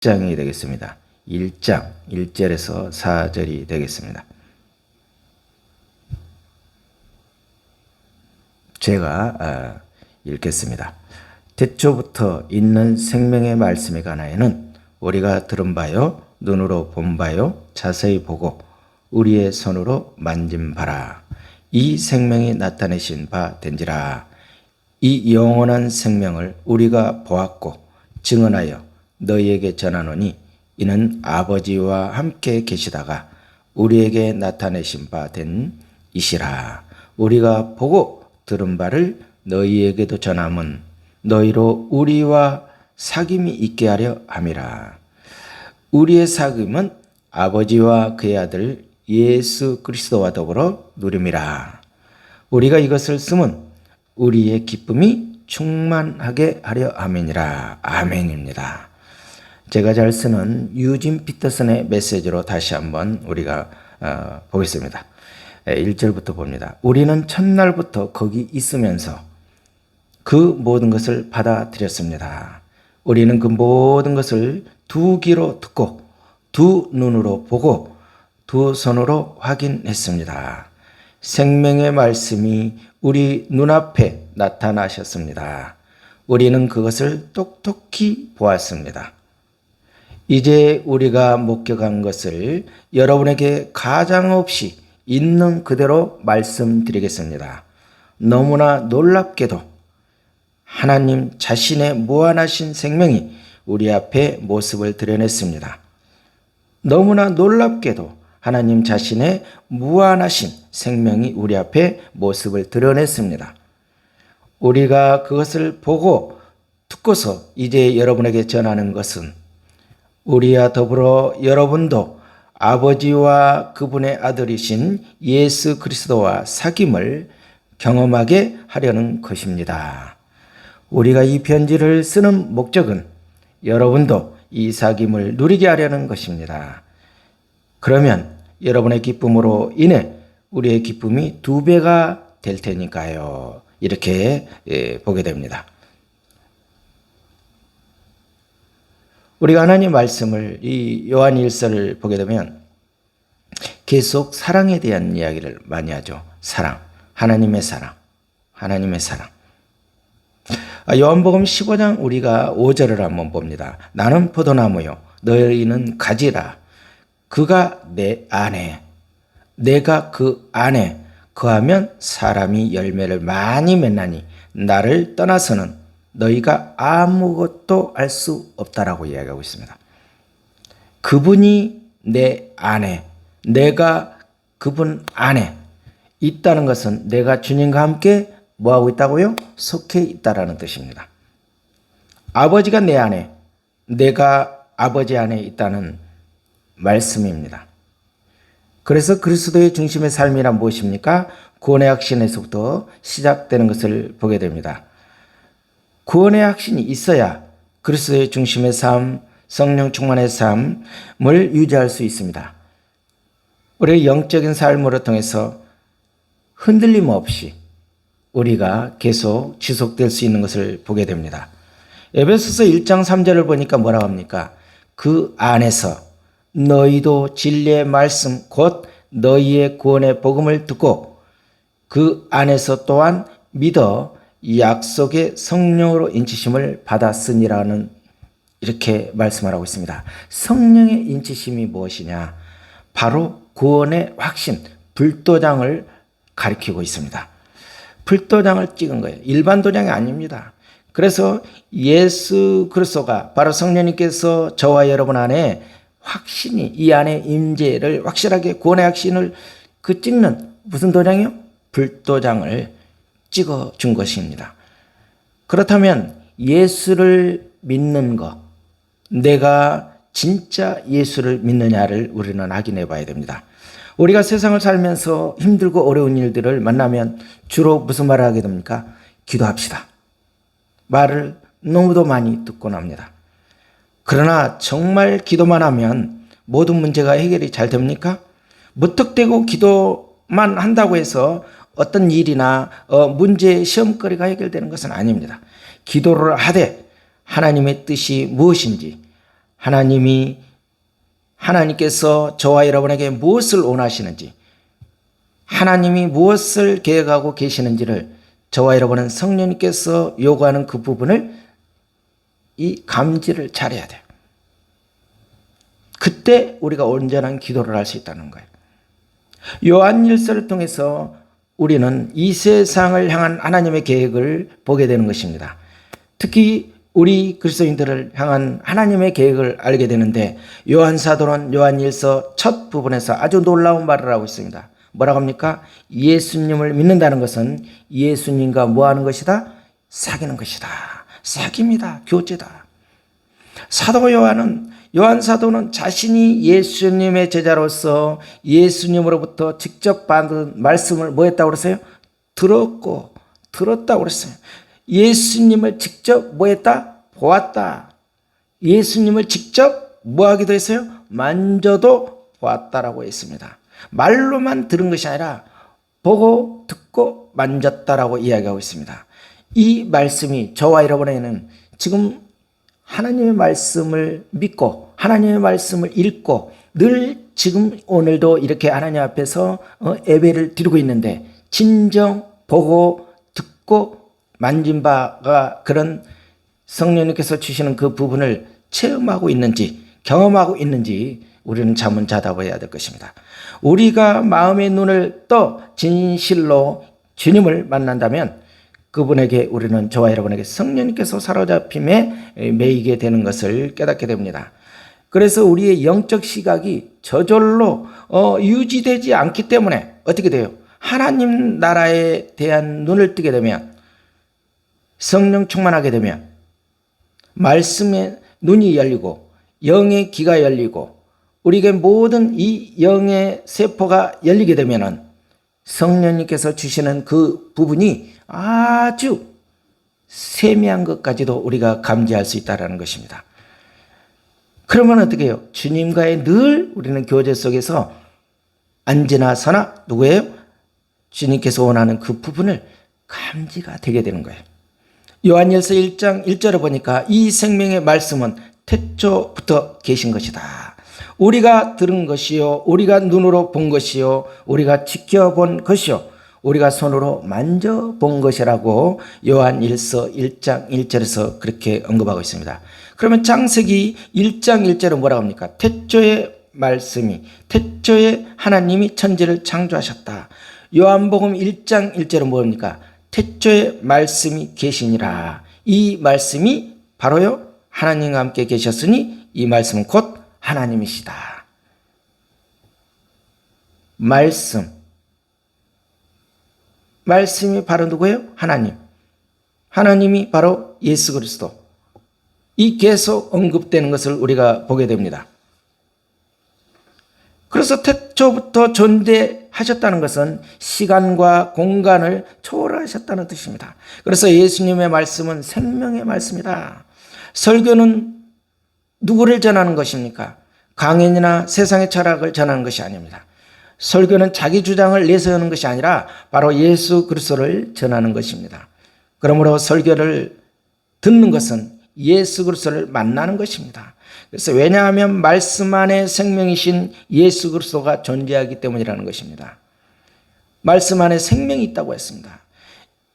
1장이 되겠습니다. 1장 1절에서 4절이 되겠습니다. 제가 읽겠습니다. 태초부터 있는 생명의 말씀에 관하여는 우리가 들은 바요 눈으로 본 바요 자세히 보고 우리의 손으로 만진 바라. 이 생명이 나타내신 바 된지라. 이 영원한 생명을 우리가 보았고 증언하여 너희에게 전하노니 이는 아버지와 함께 계시다가 우리에게 나타내신 바 된 이시라. 우리가 보고 들은 바를 너희에게도 전함은 너희로 우리와 사귐이 있게 하려 함이라. 우리의 사귐은 아버지와 그의 아들 예수 그리스도와 더불어 누림이라. 우리가 이것을 쓰면 우리의 기쁨이 충만하게 하려 함이니라. 아멘입니다. 제가 잘 쓰는 유진 피터슨의 메시지로 다시 한번 우리가 보겠습니다. 1절부터 봅니다. 우리는 첫날부터 거기 있으면서 그 모든 것을 받아들였습니다. 우리는 그 모든 것을 두 귀로 듣고 두 눈으로 보고 두 손으로 확인했습니다. 생명의 말씀이 우리 눈앞에 나타나셨습니다. 우리는 그것을 똑똑히 보았습니다. 이제 우리가 목격한 것을 여러분에게 가장없이 있는 그대로 말씀드리겠습니다. 너무나 놀랍게도 하나님 자신의 무한하신 생명이 우리 앞에 모습을 드러냈습니다. 너무나 놀랍게도 하나님 자신의 무한하신 생명이 우리 앞에 모습을 드러냈습니다. 우리가 그것을 보고 듣고서 이제 여러분에게 전하는 것은 우리와 더불어 여러분도 아버지와 그분의 아들이신 예수 그리스도와 사귐을 경험하게 하려는 것입니다. 우리가 이 편지를 쓰는 목적은 여러분도 이 사귐을 누리게 하려는 것입니다. 그러면 여러분의 기쁨으로 인해 우리의 기쁨이 2배가 될 테니까요. 이렇게 보게 됩니다. 우리가 하나님 말씀을 이 요한 1서를 보게 되면 계속 사랑에 대한 이야기를 많이 하죠. 사랑, 하나님의 사랑, 하나님의 사랑. 요한복음 15장 우리가 5절을 한번 봅니다. 나는 포도나무요 너희는 가지라. 그가 내 안에 내가 그 안에 거하면 사람이 열매를 많이 맺나니 나를 떠나서는 너희가 아무것도 알 수 없다라고 이야기하고 있습니다. 그분이 내 안에 내가 그분 안에 있다는 것은 내가 주님과 함께 뭐하고 있다고요? 속해 있다라는 뜻입니다. 아버지가 내 안에 내가 아버지 안에 있다는 말씀입니다. 그래서 그리스도의 중심의 삶이란 무엇입니까? 구원의 확신에서부터 시작되는 것을 보게 됩니다. 구원의 확신이 있어야 그리스도의 중심의 삶, 성령 충만의 삶을 유지할 수 있습니다. 우리의 영적인 삶으로 통해서 흔들림 없이 우리가 계속 지속될 수 있는 것을 보게 됩니다. 에베소서 1장 3절을 보니까 뭐라고 합니까? 그 안에서 너희도 진리의 말씀 곧 너희의 구원의 복음을 듣고 그 안에서 또한 믿어 약속의 성령으로 인치심을 받았으니라는 이렇게 말씀을 하고 있습니다. 성령의 인치심이 무엇이냐? 바로 구원의 확신, 불도장을 가리키고 있습니다. 불도장을 찍은 거예요. 일반 도장이 아닙니다. 그래서 예수 그리스도가 바로 성령님께서 저와 여러분 안에 확신이 이 안에 임재를 확실하게 구원의 확신을 찍는 무슨 도장이요? 불도장을 찍어준 것입니다. 그렇다면 예수를 믿는 것, 내가 진짜 예수를 믿느냐를 우리는 확인해 봐야 됩니다. 우리가 세상을 살면서 힘들고 어려운 일들을 만나면 주로 무슨 말을 하게 됩니까? 기도합시다. 말을 너무도 많이 듣곤 합니다. 그러나 정말 기도만 하면 모든 문제가 해결이 잘 됩니까? 무턱대고 기도만 한다고 해서 어떤 일이나 문제, 시험거리가 해결되는 것은 아닙니다. 기도를 하되 하나님의 뜻이 무엇인지 하나님께서 저와 여러분에게 무엇을 원하시는지, 하나님이 무엇을 계획하고 계시는지를 저와 여러분은 성령님께서 요구하는 그 부분을 이 감지를 잘해야 돼요. 그때 우리가 온전한 기도를 할 수 있다는 거예요. 요한일서를 통해서 우리는 이 세상을 향한 하나님의 계획을 보게 되는 것입니다. 특히 우리 그리스도인들을 향한 하나님의 계획을 알게 되는데, 요한사도는 요한일서 첫 부분에서 아주 놀라운 말을 하고 있습니다. 뭐라고 합니까? 예수님을 믿는다는 것은 예수님과 뭐 하는 것이다? 사귀는 것이다. 사귑니다. 교제다. 요한 사도는 자신이 예수님의 제자로서 예수님으로부터 직접 받은 말씀을 뭐 했다고 그랬어요? 들었다고 그랬어요. 예수님을 직접 뭐 했다? 보았다. 예수님을 직접 뭐 하기도 했어요? 만져도 보았다라고 했습니다. 말로만 들은 것이 아니라 보고 듣고 만졌다라고 이야기하고 있습니다. 이 말씀이 저와 여러분에게는 지금 하나님의 말씀을 믿고 하나님의 말씀을 읽고 늘 지금 오늘도 이렇게 하나님 앞에서 예배를 드리고 있는데, 진정 보고 듣고 만진 바가 그런 성령님께서 주시는 그 부분을 체험하고 있는지 경험하고 있는지 우리는 자문자답해야 될 것입니다. 우리가 마음의 눈을 떠 진실로 주님을 만난다면 그분에게 우리는 저와 여러분에게 성령님께서 사로잡힘에 매이게 되는 것을 깨닫게 됩니다. 그래서 우리의 영적 시각이 저절로 유지되지 않기 때문에 어떻게 돼요? 하나님 나라에 대한 눈을 뜨게 되면, 성령 충만하게 되면 말씀의 눈이 열리고 영의 귀가 열리고 우리에게 모든 이 영의 세포가 열리게 되면은 성령님께서 주시는 그 부분이 아주 세미한 것까지도 우리가 감지할 수 있다는 것입니다. 그러면 어떻게 해요? 주님과의 늘 우리는 교제 속에서 앉으나 서나 누구예요? 주님께서 원하는 그 부분을 감지가 되게 되는 거예요. 요한일서 1장 1절을 보니까 이 생명의 말씀은 태초부터 계신 것이다. 우리가 들은 것이요, 우리가 눈으로 본 것이요, 우리가 지켜본 것이요, 우리가 손으로 만져본 것이라고 요한일서 1장 1절에서 그렇게 언급하고 있습니다. 그러면 창세기 1장 1절은 뭐라고 합니까? 태초에 하나님이 천지를 창조하셨다. 요한복음 1장 1절은 뭡니까? 태초에 말씀이 계시니라. 이 말씀이 바로요, 하나님과 함께 계셨으니 이 말씀은 곧 하나님이시다. 말씀이 바로 누구예요? 하나님. 하나님이 바로 예수 그리스도. 이 계속 언급되는 것을 우리가 보게 됩니다. 그래서 태초부터 존재하셨다는 것은 시간과 공간을 초월하셨다는 뜻입니다. 그래서 예수님의 말씀은 생명의 말씀이다. 설교는 누구를 전하는 것입니까? 강연이나 세상의 철학을 전하는 것이 아닙니다. 설교는 자기 주장을 내세우는 것이 아니라 바로 예수 그리스도를 전하는 것입니다. 그러므로 설교를 듣는 것은 예수 그리스도를 만나는 것입니다. 그래서 왜냐하면 말씀 안에 생명이신 예수 그리스도가 존재하기 때문이라는 것입니다. 말씀 안에 생명이 있다고 했습니다.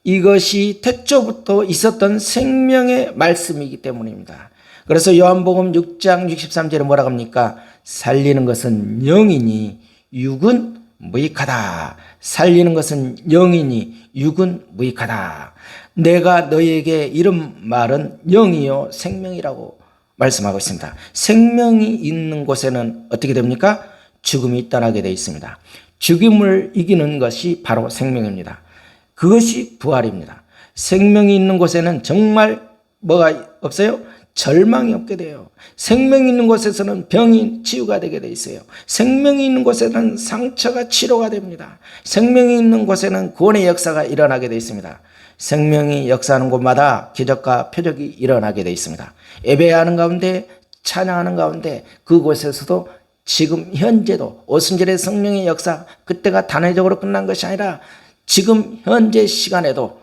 이것이 태초부터 있었던 생명의 말씀이기 때문입니다. 그래서 요한복음 6장 63절에 뭐라고 합니까? 살리는 것은 영이니 육은 무익하다. 살리는 것은 영이니 육은 무익하다. 내가 너희에게 이런 말은 영이요 생명이라고 말씀하고 있습니다. 생명이 있는 곳에는 어떻게 됩니까? 죽음이 떠나게 되어 있습니다. 죽음을 이기는 것이 바로 생명입니다. 그것이 부활입니다. 생명이 있는 곳에는 정말 뭐가 없어요? 절망이 없게 돼요. 생명이 있는 곳에서는 병이 치유가 되게 돼 있어요. 생명이 있는 곳에는 상처가 치료가 됩니다. 생명이 있는 곳에는 구원의 역사가 일어나게 돼 있습니다. 생명이 역사하는 곳마다 기적과 표적이 일어나게 돼 있습니다. 예배하는 가운데, 찬양하는 가운데, 그곳에서도 지금 현재도 오순절의 성령의 역사, 그때가 단회적으로 끝난 것이 아니라 지금 현재 시간에도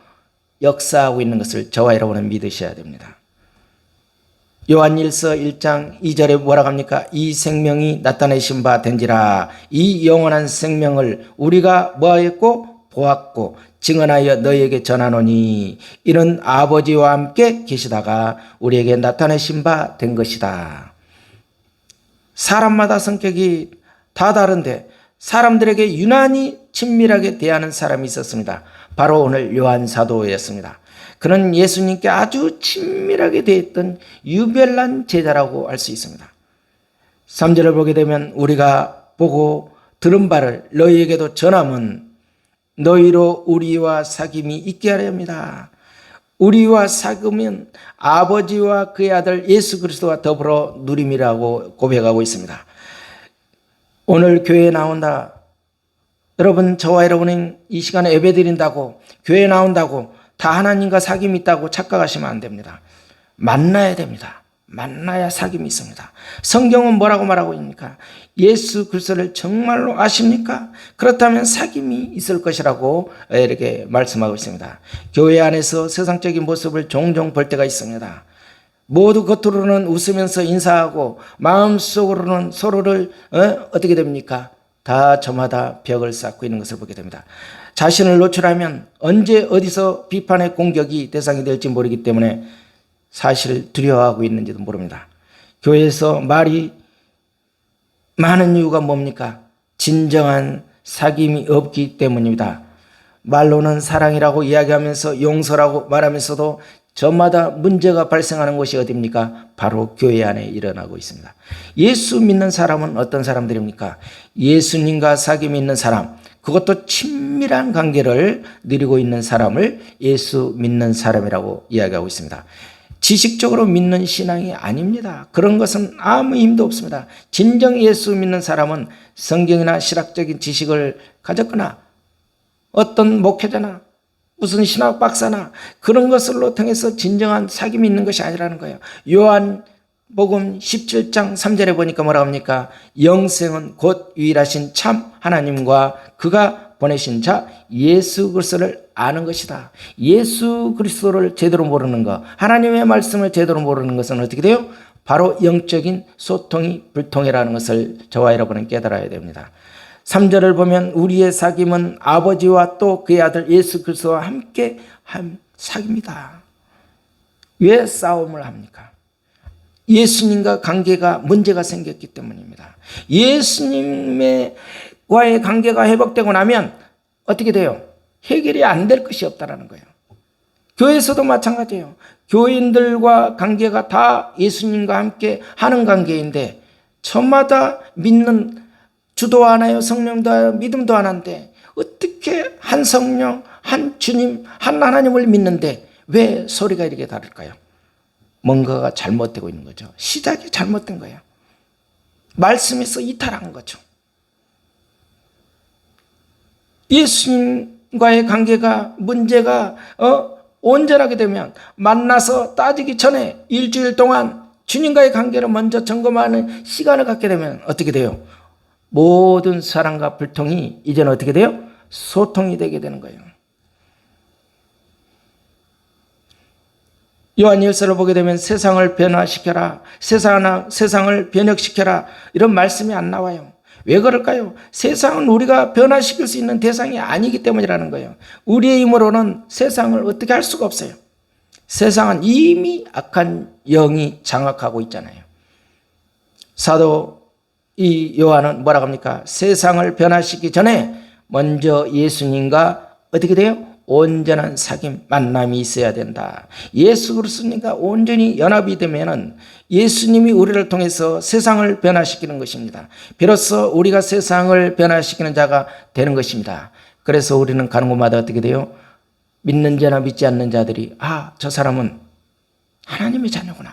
역사하고 있는 것을 저와 여러분은 믿으셔야 됩니다. 요한일서 1장 2절에 뭐라고 합니까? 이 생명이 나타내신 바 된지라. 이 영원한 생명을 우리가 뭐하였고 보았고 증언하여 너희에게 전하노니 이는 아버지와 함께 계시다가 우리에게 나타내신 바 된 것이다. 사람마다 성격이 다 다른데 사람들에게 유난히 친밀하게 대하는 사람이 있었습니다. 바로 오늘 요한 사도였습니다. 그는 예수님께 아주 친밀하게 대했던 유별난 제자라고 할 수 있습니다. 3절을 보게 되면 우리가 보고 들은 바를 너희에게도 전함은 너희로 우리와 사귐이 있게 하려 합니다. 우리와 사귐은 아버지와 그의 아들 예수 그리스도와 더불어 누림이라고 고백하고 있습니다. 오늘 교회에 나온다. 여러분, 저와 여러분은 이 시간에 예배드린다고 교회에 나온다고 다 하나님과 사귐이 있다고 착각하시면 안 됩니다. 만나야 됩니다. 만나야 사귐이 있습니다. 성경은 뭐라고 말하고 있습니까? 예수 그리스도를 정말로 아십니까? 그렇다면 사귐이 있을 것이라고 이렇게 말씀하고 있습니다. 교회 안에서 세상적인 모습을 종종 볼 때가 있습니다. 모두 겉으로는 웃으면서 인사하고 마음속으로는 서로를 어떻게 됩니까? 다 저마다 벽을 쌓고 있는 것을 보게 됩니다. 자신을 노출하면 언제 어디서 비판의 공격이 대상이 될지 모르기 때문에 사실 두려워하고 있는지도 모릅니다. 교회에서 말이 많은 이유가 뭡니까? 진정한 사귐이 없기 때문입니다. 말로는 사랑이라고 이야기하면서 용서라고 말하면서도 저마다 문제가 발생하는 곳이 어디입니까? 바로 교회 안에 일어나고 있습니다. 예수 믿는 사람은 어떤 사람들입니까? 예수님과 사귐이 있는 사람, 그것도 친밀한 관계를 누리고 있는 사람을 예수 믿는 사람이라고 이야기하고 있습니다. 지식적으로 믿는 신앙이 아닙니다. 그런 것은 아무 힘도 없습니다. 진정 예수 믿는 사람은 성경이나 신학적인 지식을 가졌거나 어떤 목회자나 무슨 신학 박사나 그런 것을로 통해서 진정한 사귐이 있는 것이 아니라는 거예요. 요한복음 17장 3절에 보니까 뭐라고 합니까? 영생은 곧 유일하신 참 하나님과 그가 보내신 자 예수 그리스도를 아는 것이다. 예수 그리스도를 제대로 모르는 것, 하나님의 말씀을 제대로 모르는 것은 어떻게 돼요? 바로 영적인 소통이 불통이라는 것을 저와 여러분은 깨달아야 됩니다. 3절을 보면 우리의 사귐은 아버지와 또 그의 아들 예수 그리스도와 함께 한 사귐이다. 왜 싸움을 합니까? 예수님과 관계가 문제가 생겼기 때문입니다. 예수님과의 관계가 회복되고 나면 어떻게 돼요? 해결이 안 될 것이 없다라는 거예요. 교회에서도 마찬가지예요. 교인들과 관계가 다 예수님과 함께 하는 관계인데 저마다 믿는 주도 하나요, 성령도 하나요, 믿음도 하나인데 어떻게 한 성령, 한 주님, 한 하나님을 믿는데 왜 소리가 이렇게 다를까요? 뭔가가 잘못되고 있는 거죠. 시작이 잘못된 거예요. 말씀에서 이탈한 거죠. 예수님과의 관계가 문제가 온전하게 되면 만나서 따지기 전에 일주일 동안 주님과의 관계를 먼저 점검하는 시간을 갖게 되면 어떻게 돼요? 모든 사랑과 불통이 이제는 어떻게 돼요? 소통이 되게 되는 거예요. 요한일서를 보게 되면 세상을 변화시켜라, 세상을 변혁시켜라 이런 말씀이 안 나와요. 왜 그럴까요? 세상은 우리가 변화시킬 수 있는 대상이 아니기 때문이라는 거예요. 우리의 힘으로는 세상을 어떻게 할 수가 없어요. 세상은 이미 악한 영이 장악하고 있잖아요. 사도 이 요한은 뭐라고 합니까? 세상을 변화시키기 전에 먼저 예수님과 어떻게 돼요? 온전한 사귐, 만남이 있어야 된다. 예수 그리스도님과 온전히 연합이 되면은 예수님이 우리를 통해서 세상을 변화시키는 것입니다. 비로소 우리가 세상을 변화시키는 자가 되는 것입니다. 그래서 우리는 가는 곳마다 어떻게 돼요? 믿는 자나 믿지 않는 자들이 저 사람은 하나님의 자녀구나.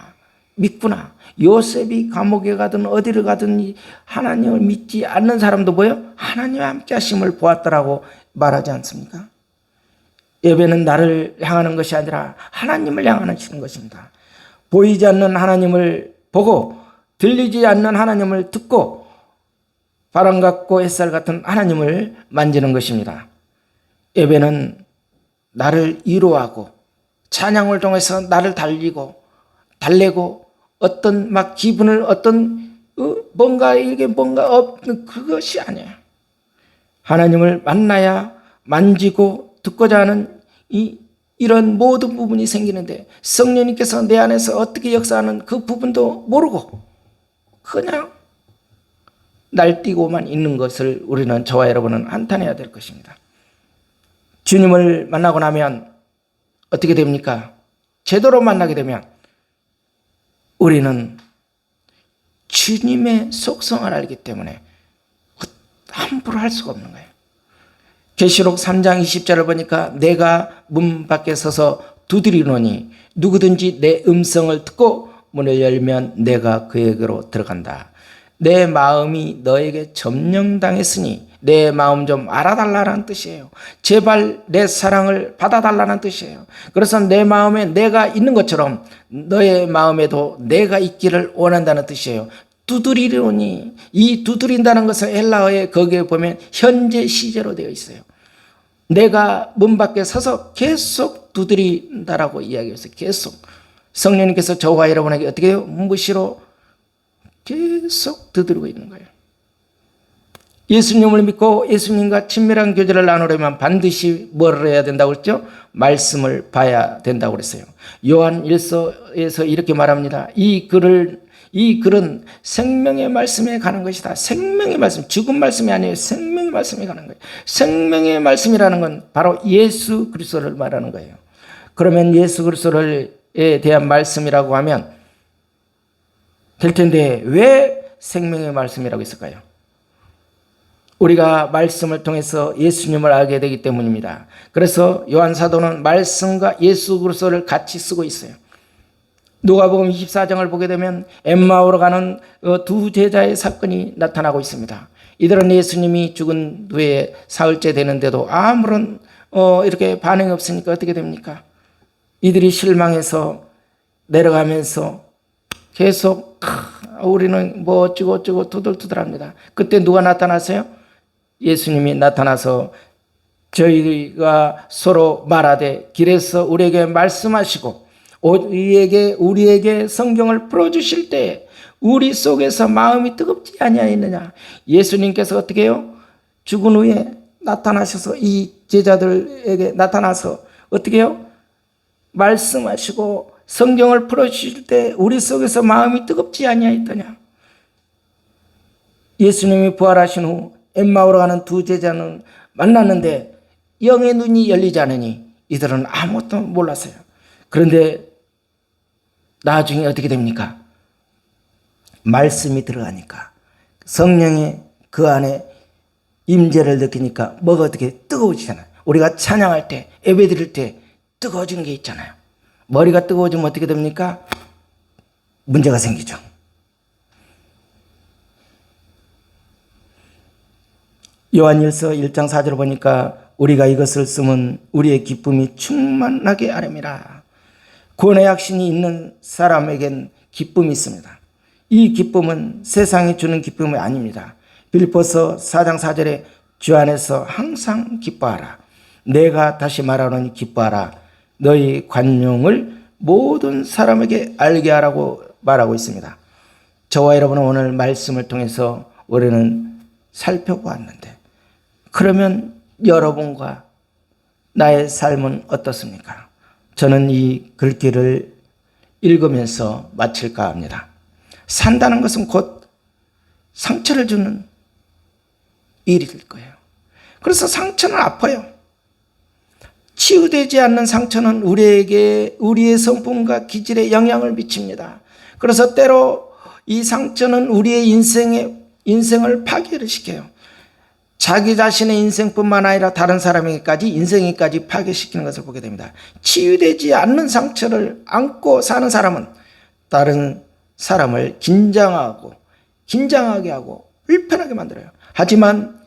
믿구나. 요셉이 감옥에 가든 어디를 가든 하나님을 믿지 않는 사람도 뭐예요? 하나님과 함께 하심을 보았더라고 말하지 않습니까? 예배는 나를 향하는 것이 아니라 하나님을 향하시는 것입니다. 보이지 않는 하나님을 보고 들리지 않는 하나님을 듣고 바람 같고 햇살 같은 하나님을 만지는 것입니다. 예배는 나를 위로하고 찬양을 통해서 나를 달래고 어떤 막 기분을 어떤 뭔가 이게 뭔가 그것이 아니에요. 하나님을 만나야 만지고 듣고자 하는 이런 모든 부분이 생기는데 성령님께서 내 안에서 어떻게 역사하는 그 부분도 모르고 그냥 날뛰고만 있는 것을 우리는 저와 여러분은 한탄해야 될 것입니다. 주님을 만나고 나면 어떻게 됩니까? 제대로 만나게 되면 우리는 주님의 속성을 알기 때문에 함부로 할 수가 없는 거예요. 계시록 3장 20절을 보니까 내가 문 밖에 서서 두드리노니 누구든지 내 음성을 듣고 문을 열면 내가 그에게로 들어간다. 내 마음이 너에게 점령당했으니 내 마음 좀 알아달라는 뜻이에요. 제발 내 사랑을 받아달라는 뜻이에요. 그래서 내 마음에 내가 있는 것처럼 너의 마음에도 내가 있기를 원한다는 뜻이에요. 두드리노니, 이 두드린다는 것은 헬라어에 거기에 보면 현재 시제로 되어 있어요. 내가 문 밖에 서서 계속 두드린다라고 이야기했어요. 계속. 성령님께서 저와 여러분에게 어떻게 해요? 무시로 계속 두드리고 있는 거예요. 예수님을 믿고 예수님과 친밀한 교제를 나누려면 반드시 뭐를 해야 된다고 그랬죠? 말씀을 봐야 된다고 그랬어요. 요한 1서에서 이렇게 말합니다. 이 글은 생명의 말씀에 가는 것이다. 생명의 말씀, 죽은 말씀이 아니에요. 생명의 말씀에 가는 거예요. 생명의 말씀이라는 건 바로 예수 그리스도를 말하는 거예요. 그러면 예수 그리스도에 대한 말씀이라고 하면 될 텐데 왜 생명의 말씀이라고 했을까요? 우리가 말씀을 통해서 예수님을 알게 되기 때문입니다. 그래서 요한 사도는 말씀과 예수 그리스도를 같이 쓰고 있어요. 누가복음 24장을 보게 되면 엠마오로 가는 두 제자의 사건이 나타나고 있습니다. 이들은 예수님이 죽은 후에 사흘째 되는데도 아무런 이렇게 반응이 없으니까 어떻게 됩니까? 이들이 실망해서 내려가면서 계속 우리는 뭐 어쩌고 투덜투덜합니다. 그때 누가 나타났어요? 예수님이 나타나서 저희가 서로 말하되 길에서 우리에게 말씀하시고 우리에게 성경을 풀어주실 때 우리 속에서 마음이 뜨겁지 아니하였느냐. 예수님께서 어떻게 해요? 죽은 후에 나타나셔서 이 제자들에게 나타나서 어떻게 해요? 말씀하시고 성경을 풀어주실 때 우리 속에서 마음이 뜨겁지 아니하였더냐. 예수님이 부활하신 후 엠마오로 가는 두 제자는 만났는데 영의 눈이 열리지 않으니 이들은 아무것도 몰랐어요. 그런데 나중에 어떻게 됩니까? 말씀이 들어가니까 성령이 그 안에 임재를 느끼니까 뭐가 어떻게 뜨거워지잖아요. 우리가 찬양할 때 예배 드릴 때 뜨거워지는 게 있잖아요. 머리가 뜨거워지면 어떻게 됩니까? 문제가 생기죠. 요한일서 1장 4절을 보니까 우리가 이것을 쓰면 우리의 기쁨이 충만하게 하렵니다. 구원의 확신이 있는 사람에겐 기쁨이 있습니다. 이 기쁨은 세상이 주는 기쁨이 아닙니다. 빌립보서 4장 4절에 주 안에서 항상 기뻐하라. 내가 다시 말하노니 기뻐하라. 너희 관용을 모든 사람에게 알게 하라고 말하고 있습니다. 저와 여러분은 오늘 말씀을 통해서 우리는 살펴보았는데 그러면 여러분과 나의 삶은 어떻습니까? 저는 이 글귀를 읽으면서 마칠까 합니다. 산다는 것은 곧 상처를 주는 일일 거예요. 그래서 상처는 아파요. 치유되지 않는 상처는 우리의 성품과 기질에 영향을 미칩니다. 그래서 때로 이 상처는 우리의 인생을 파괴를 시켜요. 자기 자신의 인생뿐만 아니라 다른 사람에게까지 인생에까지 파괴시키는 것을 보게 됩니다. 치유되지 않는 상처를 안고 사는 사람은 다른 사람을 긴장하게 하고 불편하게 만들어요. 하지만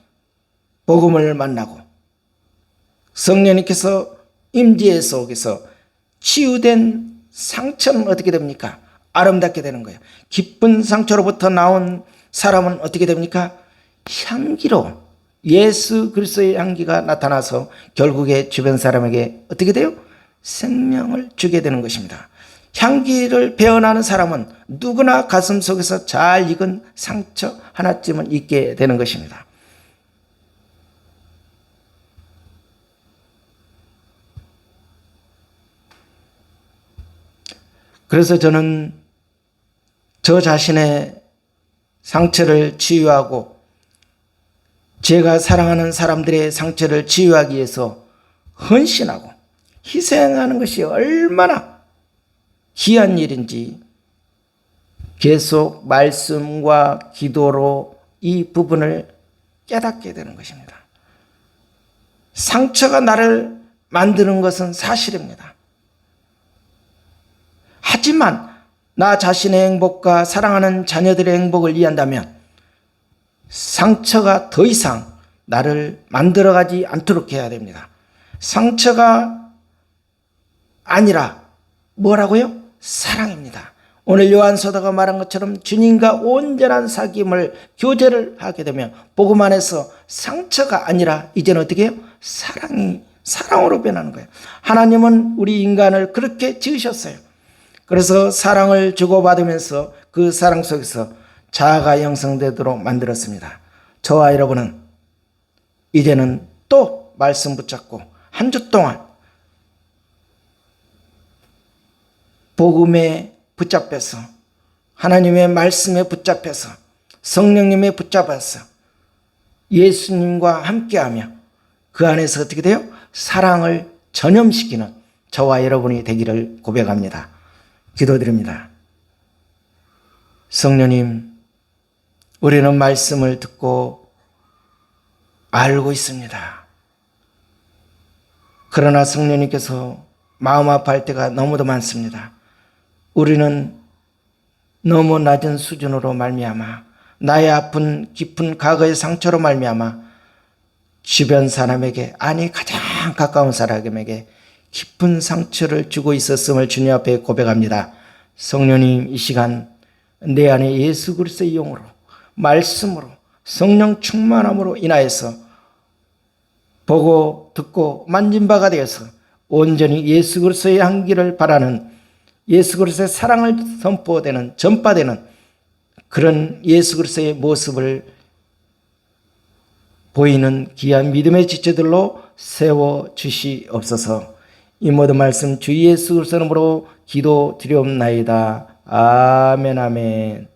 복음을 만나고 성령님께서 임재 속에서 치유된 상처는 어떻게 됩니까? 아름답게 되는 거예요. 기쁜 상처로부터 나온 사람은 어떻게 됩니까? 향기로 예수 그리스도의 향기가 나타나서 결국에 주변 사람에게 어떻게 돼요? 생명을 주게 되는 것입니다. 향기를 배어나는 사람은 누구나 가슴 속에서 잘 익은 상처 하나쯤은 있게 되는 것입니다. 그래서 저는 저 자신의 상처를 치유하고 제가 사랑하는 사람들의 상처를 치유하기 위해서 헌신하고 희생하는 것이 얼마나 귀한 일인지 계속 말씀과 기도로 이 부분을 깨닫게 되는 것입니다. 상처가 나를 만드는 것은 사실입니다. 하지만 나 자신의 행복과 사랑하는 자녀들의 행복을 위한다면 상처가 더 이상 나를 만들어가지 않도록 해야 됩니다. 상처가 아니라 뭐라고요? 사랑입니다. 오늘 요한서도가 말한 것처럼 주님과 온전한 사귐을 교제를 하게 되면 복음 안에서 상처가 아니라 이제는 어떻게 해요? 사랑으로 변하는 거예요. 하나님은 우리 인간을 그렇게 지으셨어요. 그래서 사랑을 주고받으면서 그 사랑 속에서 자아가 형성되도록 만들었습니다. 저와 여러분은 이제는 또 말씀 붙잡고 한 주 동안 복음에 붙잡혀서 하나님의 말씀에 붙잡혀서 성령님에 붙잡아서 예수님과 함께하며 그 안에서 어떻게 돼요? 사랑을 전염시키는 저와 여러분이 되기를 고백합니다. 기도드립니다. 성령님, 우리는 말씀을 듣고 알고 있습니다. 그러나 성령님께서 마음 아파할 때가 너무도 많습니다. 우리는 너무 낮은 수준으로 말미암아 나의 아픈 깊은 과거의 상처로 말미암아 주변 사람에게 아니 가장 가까운 사람에게 깊은 상처를 주고 있었음을 주님 앞에 고백합니다. 성령님, 이 시간 내 안에 예수 그리스도의 영으로 말씀으로 성령 충만함으로 인하여서 보고 듣고 만진 바가 되어서 온전히 예수 그리스도의 향기를 바라는 예수 그리스도의 사랑을 선포되는 전파되는 그런 예수 그리스도의 모습을 보이는 귀한 믿음의 지체들로 세워 주시옵소서. 이 모든 말씀 주 예수 그리스도 이름으로 기도드리옵나이다. 아멘 아멘.